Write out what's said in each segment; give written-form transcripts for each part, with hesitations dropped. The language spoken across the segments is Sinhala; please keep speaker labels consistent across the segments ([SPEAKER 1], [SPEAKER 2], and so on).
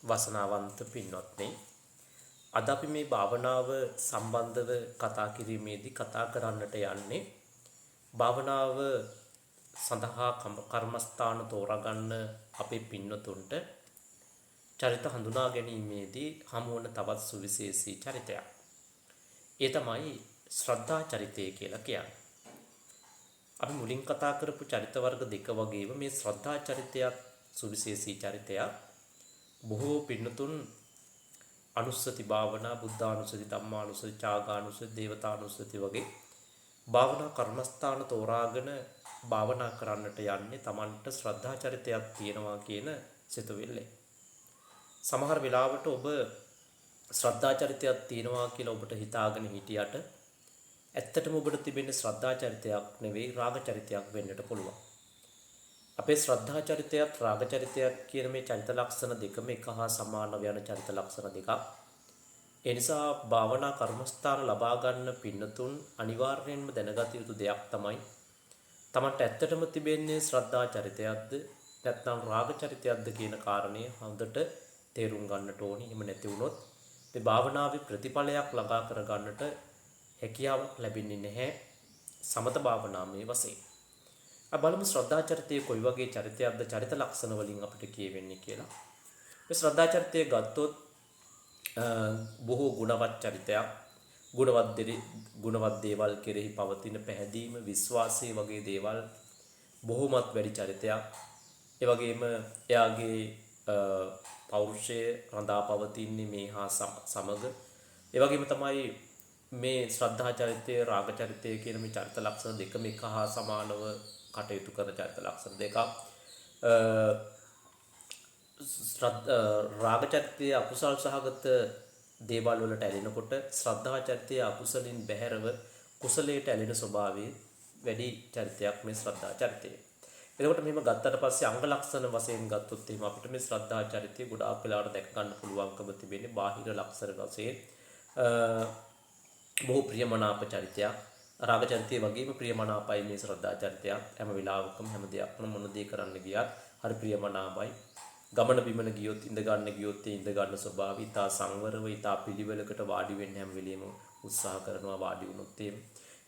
[SPEAKER 1] වසනාවන්ත පින්වත්නි, අද අපි මේ භාවනාව සම්බන්ධව කතා කිරීමේදී කතා කරන්නට යන්නේ භාවනාව සඳහා කර්මස්ථාන තෝරාගන්න අපේ පින්වතුන්ට චරිත හඳුනා ගැනීමේදී හමු වන තවත් සුවිශේෂී චරිතයක්. ඒ තමයි ශ්‍රද්ධා චරිතය කියලා කියන්නේ. අපි මුලින් කතා කරපු චරිත වර්ග දෙක වගේම මේ ශ්‍රද්ධා චරිතයත් සුවිශේෂී චරිතයක්. බොහෝ පින්නතුන් අනුස්සති භාවනා, බුද්ධානුස්සති, ධම්මානුස්සති, ත්‍යාගානුස්සති, දේවතානුස්සති වගේ භාවනා කර්මස්ථාන තෝරාගෙන භාවනා කරන්නට යන්නේ Tamanට ශ්‍රද්ධා චරිතයක් තියෙනවා කියන සිතුවිල්ලෙන්. සමහර වෙලාවට ඔබ ශ්‍රද්ධා චරිතයක් තියෙනවා කියලා ඔබට හිතාගෙන හිටියට ඇත්තටම ඔබට තිබෙන්නේ ශ්‍රද්ධා චරිතයක් නෙවෙයි, රාග චරිතයක් වෙන්නට පුළුවන්. අපේ ශ්‍රද්ධා චරිතයත් රාග චරිතයක් කියන මේ චරිත ලක්ෂණ දෙකම එක හා සමානව යන චරිත ලක්ෂණ දෙකක්. ඒ නිසා භාවනා කර්මස්ථාන ලබා ගන්න පින්නතුන් අනිවාර්යයෙන්ම දැනගත යුතු දෙයක් තමයි තමන්ට ඇත්තටම තිබෙන්නේ ශ්‍රද්ධා චරිතයක්ද නැත්නම් රාග චරිතයක්ද කියන කාරණය හොඳට තේරුම් ගන්නට ඕනි. එහෙම නැති වුණොත් මේ භාවනාවේ ප්‍රතිඵලයක් ළඟා කර ගන්නට හැකියාවක් ලැබෙන්නේ නැහැ සමත භාවනාවේ වශයෙන්. බලමු ශ්‍රද්ධා චරිතය කොයි වගේ චරිතයක්ද චරිත ලක්ෂණ වලින් අපිට කියවෙන්නේ කියලා. මේ ශ්‍රද්ධා චරිතය ගත්තොත් බොහෝ ගුණවත් චරිතයක්. ගුණවත් දේවල් කෙරෙහි පවතින පැහැදීම, විශ්වාසය වගේ දේවල් බොහෝමත් වැඩි චරිතයක්. ඒ වගේම එයාගේ පෞරුෂය රඳා පවතින්නේ මේ හා සමග. ඒ වගේම තමයි මේ ශ්‍රද්ධා චරිතය, රාග චරිතය කියන මේ චරිත ලක්ෂණ දෙකම එක හා සමානව කටයුතු කරන චරිත ලක්ෂණ දෙකක්. රාග චරිතයේ අකුසල් සහගත දේවල් වලට ඇලෙනකොට ශ්‍රද්ධා චරිතයේ අකුසලින් බැහැරව කුසලයට ඇලෙන ස්වභාවය වැඩි චරිතයක් මේ ශ්‍රද්ධා චරිතය. එතකොට මෙහෙම ගත්තට පස්සේ අංග ලක්ෂණ වශයෙන් ගත්තොත් එහෙම අපිට මේ ශ්‍රද්ධා චරිතය ගොඩාක් වෙලාවට දැක ගන්න පුළුවන්කම තිබෙන්නේ බාහිර ලක්ෂණ වශයෙන්. බොහෝ ප්‍රියමනාප චරිතයක්. රාග චරිතය වගේම ප්‍රියමනාපයි මේ ශ්‍රද්ධා චරිතයක්. හැම වෙලාවකම හැම දෙයක්ම මොන දේ කරන්න ගියත් හරි ප්‍රියමනාපයි. ගමන බිමන ගියොත් ඉඳ ගන්න ගියොත් ඉඳ ගන්න ස්වභාවය ඉතා සංවරව ඉතා පිළිවෙලකට වාඩි වෙන්න හැම වෙලෙම උත්සාහ කරනවා වාඩි වුණොත් එහෙම.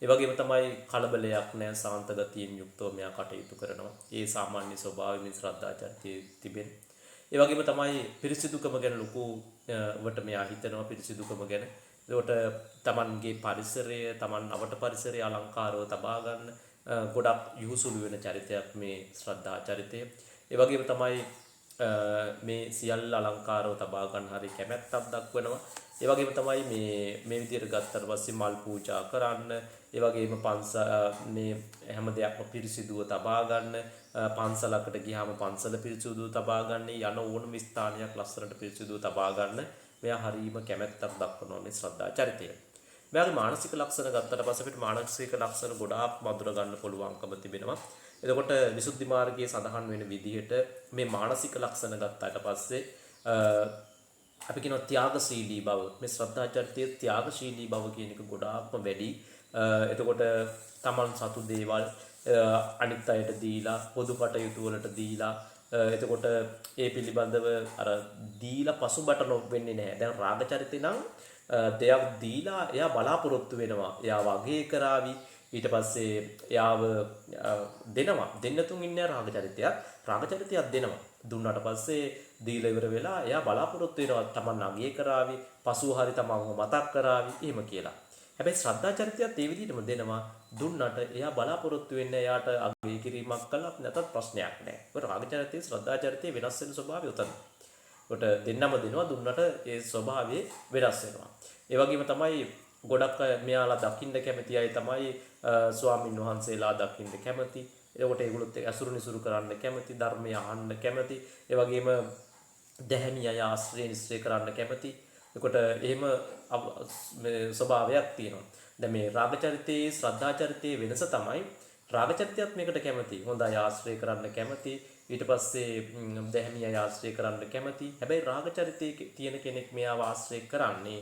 [SPEAKER 1] ඒ වගේම තමයි කලබලයක් නැහැ, සාන්ත ගතියෙන් යුක්තව මෙයා කටයුතු කරනවා. ඒ සාමාන්‍ය ස්වභාවය මේ ශ්‍රද්ධා චරිතයේ තිබෙන. ඒ වගේම තමයි පිරිසිදුකම ගැන ලොකුවට මෙයා හිතනවා පිරිසිදුකම ගැන. ඒකට තමන්ගේ පරිසරය, තමන් අවට පරිසරය අලංකාරව තබා ගන්න ගොඩක් යහුසුළු වෙන චරිතයක් මේ ශ්‍රද්ධා චරිතය. ඒ වගේම තමයි මේ සියල්ල අලංකාරව තබා ගන්න හරි කැමැත්තක් දක්වනවා. ඒ වගේම තමයි මේ විදිහට ගත්තට පස්සේ මල් පූජා කරන්න, ඒ වගේම මේ හැම දෙයක්ම පිරිසිදුව තබා ගන්න, පන්සලකට ගියාම පන්සල පිරිසිදුව තබා ගන්න, යන ඕනම ස්ථානයක් ලස්සනට පිරිසිදුව තබා ගන්න මෙයා හරීම කැමැත්තක් දක්වනවා මේ ශ්‍රද්ධා චරිතය. මෙයාගේ මානසික ලක්ෂණ ගත්තට පස්සේ අපිට මානසික ලක්ෂණ ගොඩාක් මధుර ගන්න පුළුවන්කම තිබෙනවා. එතකොට විසුද්ධි මාර්ගයේ සඳහන් වෙන විදිහට මේ මානසික ලක්ෂණ ගත්තාට පස්සේ අපි කියනවා ත්‍යාගශීලී බව. මේ ශ්‍රද්ධා චරිතයේ ත්‍යාගශීලී බව කියන එක ගොඩාක්ම වැඩි. එතකොට තමන් සතු දේවල් අනිත් අයට දීලා, පොදු කටයුතු වලට දීලා, එතකොට ඒ පිළිබඳව අර දීලා පසුබට නොවෙන්නේ නැහැ. දැන් රාග චරිතේ නම් දෙයක් දීලා එයා බලාපොරොත්තු වෙනවා. එයා වගේ කරાવી ඊට පස්සේ එයාව දෙනවා. දෙන්නතුන් ඉන්නේ රාග චරිතයක්. රාග චරිතයක් දෙනවා. දුන්නාට පස්සේ දීලා ඉවර වෙලා එයා බලාපොරොත්තු වෙනවා තමන් අගය කරાવી, පසුව හරි තමන්ව මතක් කරાવી එහෙම කියලා. හැබැයි ශ්‍රද්ධා චරිතයත් ඒ විදිහටම දෙනවා. දුන්නට එයා බලාපොරොත්තු වෙන්නේ එයාට අගය කිරීමක් කළත් නැතත් ප්‍රශ්නයක් නැහැ. ඒක රාග චරිතයේ ශ්‍රද්ධා චරිතයේ වෙනස් වෙන ස්වභාවය උතන. කොට දෙන්නම දෙනවා, දුන්නට ඒ ස්වභාවය වෙනස් වෙනවා. ඒ වගේම තමයි ගොඩක් මෙයාලා දකින්න කැමති අය තමයි ස්වාමින් වහන්සේලා දකින්න කැමති. එතකොට ඒගොල්ලොත් ඇසුරු නිසුරු කරන්න කැමති, ධර්මය අහන්න කැමති. ඒ වගේම දැහැමි අය ආශ්‍රය නිශ්චය කරන්න කැමති. එතකොට එහෙම ස්වභාවයක් තියෙනවා. දැන් මේ රාග චරිතයේ ශ්‍රද්ධා චරිතයේ වෙනස තමයි රාග චරිතයත් මේකට කැමති. හොඳ අය ආශ්‍රය කරන්න කැමති. ඊට පස්සේ දැහැමි අය ආශ්‍රය කරන්න කැමති. හැබැයි රාග චරිතයේ තියෙන කෙනෙක් මෙයාව ආශ්‍රය කරන්නේ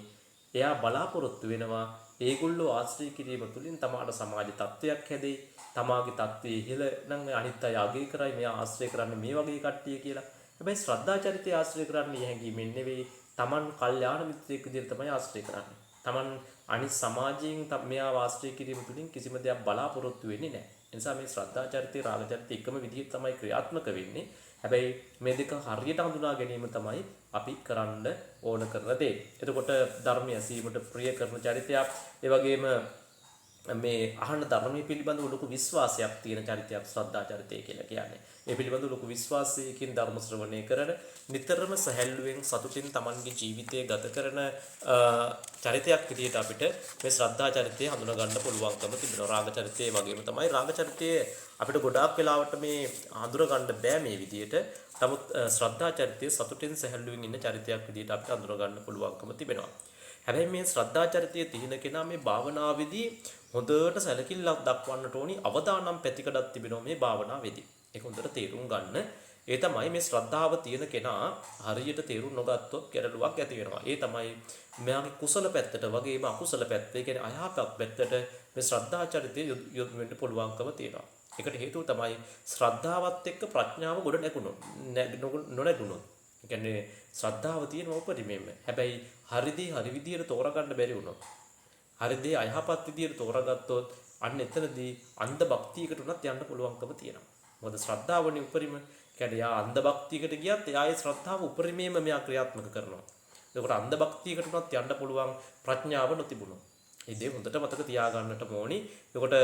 [SPEAKER 1] එයා බලාපොරොත්තු වෙනවා ඒගොල්ලෝ ආශ්‍රය කිරීම තුළින් තමාට සමාජ තත්ත්වයක් හැදෙයි. තමාගේ තත්ත්වයේ ඉහළ නම් අනිත් අය අගය කරයි මෙයා ආශ්‍රය කරන්නේ මේ වගේ කට්ටිය කියලා. හැබැයි ශ්‍රද්ධා චරිතය ආශ්‍රය කරන්නේ හැඟීමෙන් නෙවෙයි. Taman කල්යාණ මිත්‍රයෙක් විදිහට තමයි ආශ්‍රය කරන්නේ. Taman අනිත් සමාජයෙන් මෙයා ආශ්‍රය කිරීම තුළින් කිසිම දෙයක් බලාපොරොත්තු වෙන්නේ නැහැ. ඒ නිසා මේ ශ්‍රද්ධා චරිතය රාග චරිතය එකම විදිහට තමයි ක්‍රියාත්මක වෙන්නේ. හැබැයි මේ දෙක හරියට හඳුනා ගැනීම තමයි අපි කරන්න ඕන කරන දේ. එතකොට ධර්මය ඇසීමට ප්‍රිය කරන චරිතයක්, ඒ වගේම මේ අහන ධර්මයේ පිළිබඳව ලොකු විශ්වාසයක් තියෙන චරිතයක් ශ්‍රද්ධා චරිතය කියලා කියන්නේ. ඒ පිළිබඳව ලොකු විශ්වාසයකින් ධර්ම ශ්‍රවණය කරන, නිතරම සැහැල්ලුවෙන් සතුටින් Tamanගේ ජීවිතය ගත කරන චරිතයක් විදිහට අපිට මේ ශ්‍රද්ධා චරිතය හඳුනා ගන්න පුළුවන්කම තිබෙනවා. රාග චරිතය වගේම තමයි. රාග චරිතය අපිට ගොඩාක් වෙලාවට මේ හඳුනා ගන්න බෑ මේ විදිහට. නමුත් ශ්‍රද්ධා චරිතය සතුටින් සැහැල්ලුවෙන් ඉන්න චරිතයක් විදිහට අපිට හඳුනා ගන්න පුළුවන්කම තිබෙනවා. හැබැයි මේ ශ්‍රද්ධා චරිතය තියෙන කෙනා මේ භාවනාවේදී හොඳට සැලකිල්ලක් දක්වන්නට ඕනි. අවදානම් පැතිකඩක් තිබෙනවා මේ භාවනාවේදී. ඒක හොඳට තේරුම් ගන්න. ඒ තමයි මේ ශ්‍රද්ධාව තියෙන කෙනා හරියට තේරුම් නොගත්තොත් ගැටලුවක් ඇති වෙනවා. ඒ තමයි මෙයාගේ කුසල පැත්තට වගේම අකුසල පැත්ත, ඒ කියන්නේ අයහපත් පැත්තට මේ ශ්‍රද්ධා චරිතය යොමු වෙන්න පුළුවන්කම තියෙනවා. ඒකට හේතුව තමයි ශ්‍රද්ධාවත් එක්ක ප්‍රඥාව ගොඩ නැගුණොත්. ඒ කියන්නේ ශ්‍රද්ධාව තියෙන උපරිමයෙන්ම. හැබැයි හරිදී හරි විදියට තෝරගන්න බැරි වුණොත්, හරිදී අයහපත් විදියට තෝරගත්තොත් අන්න එතනදී අන්ධ භක්තියකට උනත් යන්න පුළුවන්කම තියෙනවා. මොකද ශ්‍රද්ධාවනේ උපරිම. කියන්නේ යා අන්ධ භක්තියකට ගියත් එයාගේ ශ්‍රද්ධාව උපරිමයෙන්ම මෙයා ක්‍රියාත්මක කරනවා. ඒකට අන්ධ භක්තියකට උනත් යන්න පුළුවන් ප්‍රඥාව නොතිබුණොත්. මේ දේ හොඳට මතක තියාගන්නට ඕනි. ඒකට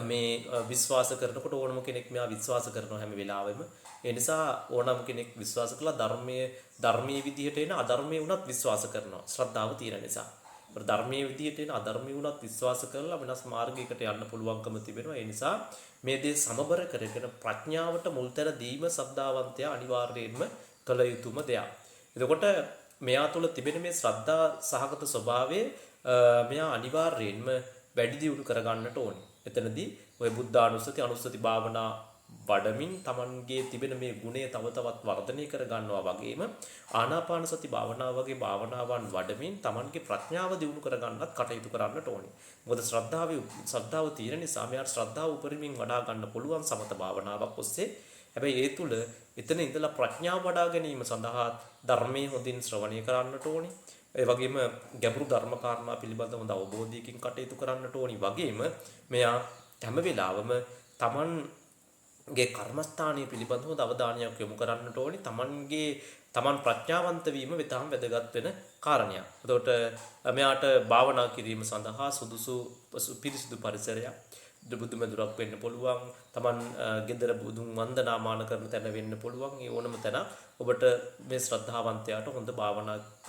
[SPEAKER 1] මේ විශ්වාස කරනකොට ඕනම කෙනෙක් මෙයා විශ්වාස කරනවා හැම වෙලාවෙම. ඒ නිසා ඕනම කෙනෙක් විශ්වාස කළා ධර්මයේ විදිහට එන අධර්මයේ වුණත් විශ්වාස කරනවා. ශ්‍රද්ධාව තියෙන නිසා. ධර්මයේ විදිහට එන අධර්මයේ වුණත් විශ්වාස කරලා වෙනස් මාර්ගයකට යන්න පුළුවන්කම තිබෙනවා. ඒ නිසා මේ දේ සමබර කරගෙන ප්‍රඥාවට මුල් තැන දීම ශ්‍රද්ධාවන්තයා අනිවාර්යයෙන්ම කළ යුතුම දෙයක්. එතකොට මෙයා තුළ තිබෙන මේ ශ්‍රද්ධා සහගත ස්වභාවය මෙයා අනිවාර්යයෙන්ම වැඩි දියුණු කරගන්නට ඕනේ. එතනදී ඔය බුද්ධානුස්සති අනුස්සති භාවනා වඩමින් Tamanගේ තිබෙන මේ ගුණය තව තවත් වර්ධනය කර ගන්නවා වගේම ආනාපාන සති භාවනාව වගේ භාවනාවන් වඩමින් Tamanගේ ප්‍රඥාව දියුණු කර ගන්නත් කටයුතු කරන්නට ඕනේ. මොකද ශ්‍රද්ධාව තියෙන නිසා මෙයාට ශ්‍රද්ධාව උපරිමයෙන් වඩා ගන්න පුළුවන් සමත භාවනාවක් ඔස්සේ. හැබැයි ඒ තුල එතන ඉඳලා ප්‍රඥාව වඩා ගැනීම සඳහා ධර්මයේ හොඳින් ශ්‍රවණය කරන්නට ඕනේ. ඒ වගේම ගැඹුරු ධර්ම කාරණා පිළිබඳව හොඳ අවබෝධයකින් කටයුතු කරන්නට ඕනි. වගේම මෙයා හැම වෙලාවම Tamanගේ කර්මස්ථානයේ පිළිබඳව අවධානයක් යොමු කරන්නට ඕනි. Taman ප්‍රඥාවන්ත වීම වෙතාම වැදගත් වෙන කාරණයක්. එතකොට මෙයාට භාවනා කිරීම සඳහා සුදුසු පිරිසිදු පරිසරයක් බුදුමෙදුරක් වෙන්න පුළුවන්. Taman ගෙදර බුදුන් වන්දනාමාන කරන තැන වෙන්න පුළුවන්. ඒ ඕනම තැන ඔබට මේ ශ්‍රද්ධාවන්තයාට හොඳ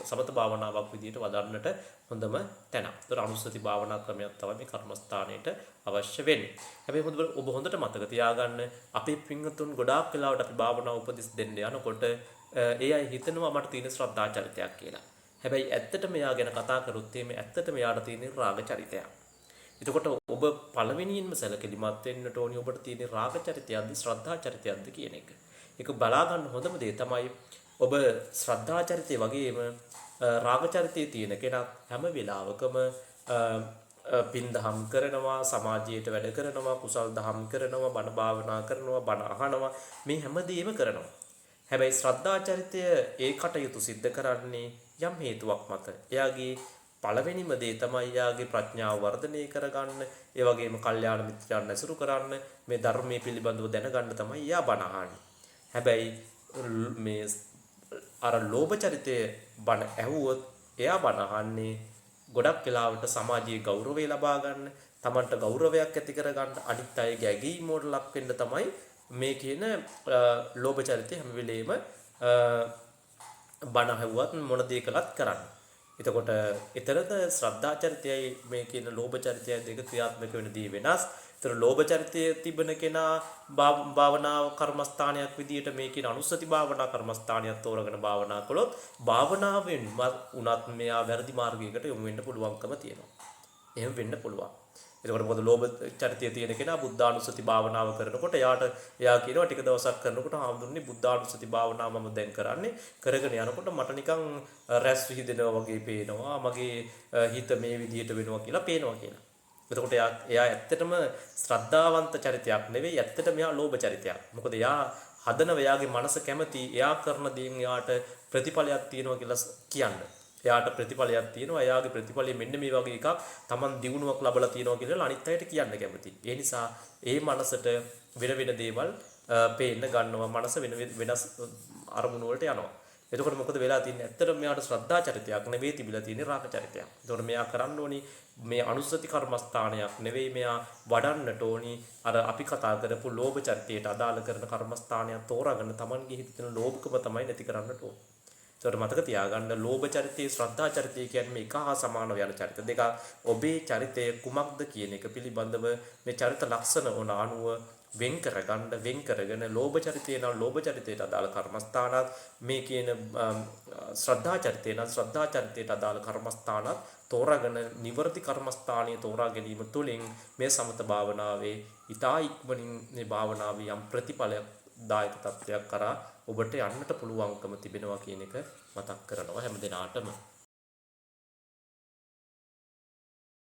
[SPEAKER 1] සමත භාවනාවක් විදිහට වඩන්නට හොඳම තැන. ඒතර අනුස්සති භාවනා ක්‍රමයක් තමයි මේ කර්මස්ථානයේට අවශ්‍ය වෙන්නේ. හැබැයි ඔබ හොඳට මතක තියාගන්න අපේ පින්වතුන් ගොඩාක් වෙලාවට අපි භාවනා උපදෙස් දෙන්න යනකොට ඒ අය හිතනවා මට තියෙන ශ්‍රද්ධා චරිතයක් කියලා. හැබැයි ඇත්තටම එයා ගැන කතා කරොත් එimhe ඇත්තටම එයාට තියෙන රාග චරිතයක්. එතකොට ඔබ පළවෙනියෙන්ම සැලකිලිමත් වෙන්නට ඕනි ඔබට තියෙන රාග චරිතයක්ද ශ්‍රද්ධා චරිතයක්ද කියන එක. ඒක බලා ගන්න හොඳම දේ තමයි ඔබ ශ්‍රද්ධා චරිතය වගේම රාග චරිතයේ තියෙන කෙනා හැම වෙලාවකම පින් දහම් කරනවා, සමාජයට වැඩ කරනවා, කුසල් දහම් කරනවා, බණ භාවනා කරනවා, බණ අහනවා, මේ හැමදේම කරනවා. හැබැයි ශ්‍රද්ධා චරිතය ඒ කටයුතු සිද්ධ කරන්නේ යම් හේතුවක් මත. එයාගේ පළවෙනිම දේ තමයි යාගේ ප්‍රඥාව වර්ධනය කරගන්න, ඒ වගේම කල්යාණ මිත්‍රයන් ඇසුරු කරන්න, මේ ධර්මයේ පිළිබඳව දැනගන්න තමයි යා බණ අහන්නේ. හැබැයි මේ අර ලෝභ චරිතයේ බණ ඇහුවොත් එයා බණ අහන්නේ ගොඩක් වෙලාවට සමාජයේ ගෞරවය ලබා ගන්න, Tamanට ගෞරවයක් ඇති කරගන්න, අනිත් අයගේ ඇගීමකට ලක් වෙන්න තමයි මේ කියන ලෝභ චරිතය හැම වෙලේම බණ ඇහුවත් මොන දේ කළත් කරන්නේ. එතකොට ඊතරද ශ්‍රද්ධා චරිතයයි මේ කියන ලෝභ චරිතයයි දෙක ක්‍රියාත්මක වෙන දී වෙනස්. ඒතර ලෝභ චරිතයේ තිබෙන කෙනා භාවනාව කර්මස්ථානයක් විදියට මේ කියන අනුස්සති භාවනා කර්මස්ථානයක් තෝරගෙන භාවනා කළොත් භාවනාවෙන් උනත් මෙයා වැරදි මාර්ගයකට යොමු වෙන්න පුළුවන්කම තියෙනවා. එහෙම වෙන්න පුළුවන්. එතකොට මොකද ලෝභ චරිතය තියෙන කෙනා බුද්ධානුස්සති භාවනාව කරනකොට එයා කියනවා ටික දවසක් කරනකොට හාමුදුරනේ බුද්ධානුස්සති භාවනාව මම දැන් කරගෙන යනකොට මට නිකන් රැස් විහිදෙනවා වගේ පේනවා, මගේ හිත මේ විදිහට වෙනවා කියලා පේනවා කියලා. එතකොට එයා ඇත්තටම ශ්‍රද්ධාවන්ත චරිතයක් නෙවෙයි, ඇත්තටම එයා ලෝභ චරිතයක්. මොකද එයා හදන එයාගේ මනස කැමති එයා කරන දේන් එයාට ප්‍රතිඵලයක් තියෙනවා කියලා කියන්න. එයාට ප්‍රතිඵලයක් තියෙනවා. එයාගේ ප්‍රතිඵලය මෙන්න මේ වගේ එකක් Taman දිනුවක් ලබලා තියෙනවා කියලා අනිත් අයට කියන්න කැමති. ඒ නිසා ඒ මනසට වෙන වෙන දේවල් පේන්න ගන්නවා. මනස වෙනස් අරමුණු වලට යනවා. එතකොට මොකද වෙලා තින්නේ? ඇත්තටම මෙයාට ශ්‍රද්ධා චරිතයක් නෙවෙයි තිබිලා තියෙන්නේ රාග චරිතයක්. එතකොට මෙයා කරන්න ඕනි මේ අනුස්සති කර්මස්ථානයක් නෙවෙයි මෙයා වඩන්නට ඕනි අර අපි කතා කරපු ලෝභ චරිතයට අදාළ කරන කර්මස්ථානයක් තෝරාගෙන Tamanගේ හිතේ තියෙන ලෝභකම තමයි නැති කරන්නට ඕන. ඒකට මතක තියාගන්න ලෝභ චරිතය ශ්‍රද්ධා චරිතය කියන්නේ මේ එක හා සමානව යන චරිත දෙක. ඔබේ චරිතය කුමක්ද කියන එක පිළිබඳව මේ චරිත ලක්ෂණ වන අනුව වෙන් කරගෙන ලෝභ චරිතය නම් ලෝභ චරිතයට අදාළ කර්මස්ථානත් මේ කියන ශ්‍රද්ධා චරිතය නම් ශ්‍රද්ධා චරිතයට අදාළ කර්මස්ථානත් තෝරාගෙන නිවර්ති කර්මස්ථානීය තෝරා ගැනීම තුළින් මේ සමත භාවනාවේ ඊතා ඉක්මනින් මේ භාවනාවේ යම් ප්‍රතිඵලදායක තත්ත්වයක් කරා ඔබට යන්නට පුළුවන්කම තිබෙනවා කියන එක මතක් කරනවා හැම දිනාටම.